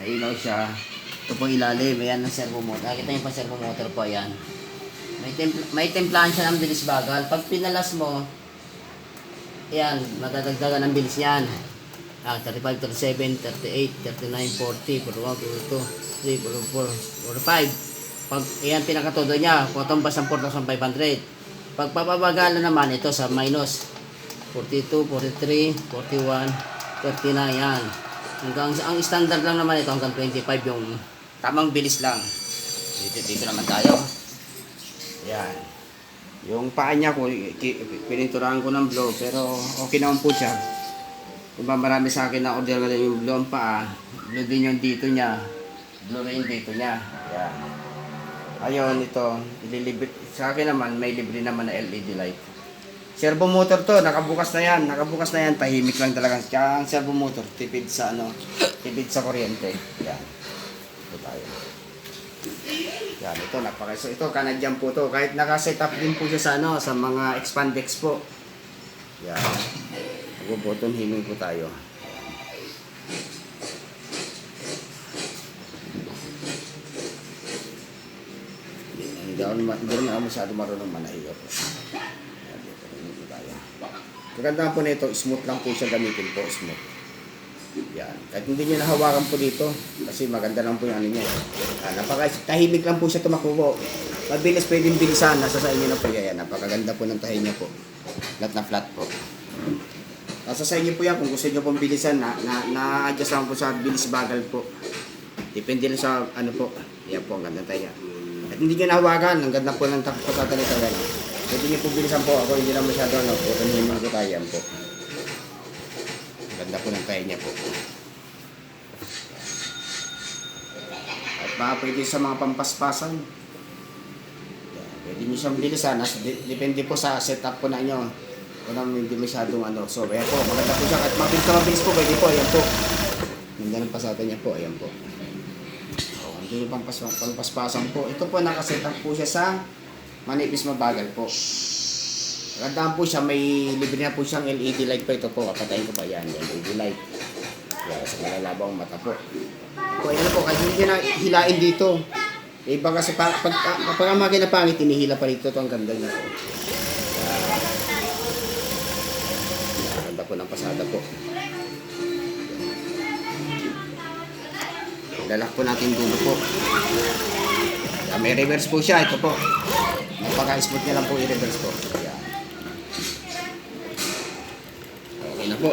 May ilaw siya. Ito po ilalim. Ayan ang servo motor. Nakita niyo pa servo motor po. Ayan. May templahan siya ng bilis bagal. Pag pinalas mo, ayan, madadagdagan ang bilis niyan. 35, 37, 38, 39, 40, 41, 42, 43, 44, 45. Pag ayan pinakatodo niya, tumbas ng 4,500. Pag papabagalan naman ito sa minus 42, 43, 41, 39 yan. Hanggang ang standard lang naman ito hanggang 25 yung tamang bilis lang. Dito naman tayo. Yan. Yung paa niya ko, pininturahan ko ng blue, pero okay naman po siya. Kung ba marami sa akin na order na yung blue ang paa, blue din yung dito niya, blue rin yung dito niya. Yan. Ayun, ito, ililibre. Sa akin naman, may libre naman na LED light. Servo motor to, nakabukas na yan, tahimik lang talaga. Kaya ang servo motor, tipid sa kuryente. Yan. Ito tayo. Yan, ito so ito Canadian po to. Kahit naka-set up din po siya sa mga expandex po. Yan. Mag-button himing po tayo. Hindi ako masyado marunong manahiyo po. Yan, dito himing po tayo. Kagandahan po nito, smooth lang po siya gamitin po, smooth. Yan. Kahit hindi nyo nahawakan po dito, kasi maganda lang po yung ano niya. Tahimik lang po siya tumakbo. Mabilis, pwedeng bilisan. Nasa sa inyo na po yan. Napakaganda po ng tahi niya po. Flat na flat po. Nasa sa inyo po yan. Kung gusto nyo pong bilisan, na-adjust lang po sa bilis bagal po. Depende lang sa ano po. Yan po, ang ganda tayo. At hindi nyo nahawakan. Ang ganda po ng pagkakalita yan. Pwede nyo po bilisan po. Ako hindi lang masyado. Putanihin ko tayo yan po. Ganda po ng tayo niya po. At baka pwede sa mga pampaspasan. Pwede nyo siyang bilisan. Depende po sa setup po na inyo. Kung naman hindi masyadong ano. So, ayan po. Maganda po siya. At mabilis po. Pwede po. Ayan po. Ganda ng pasatan niya po. Ayan po. Hindi yung pampaspasan po. Ito po nakasetup po siya sa manipis mabagal po. Magandaan po siya, may libre na po siyang LED light pa ito po. Kapatayin ko pa yan, LED light. Kaya sa malalabang mata po. So, ayan po, kasi hindi na hilain dito. Iba kasi kapag ang mga kinapangit, hinihila pa rito. Ito ang ganda niya po. Ganda po ng pasada po. Lalak po natin dulo po. May reverse po siya, ito po. Napaka-smooth niya lang po i-reverse po. Ayan. Okay na po.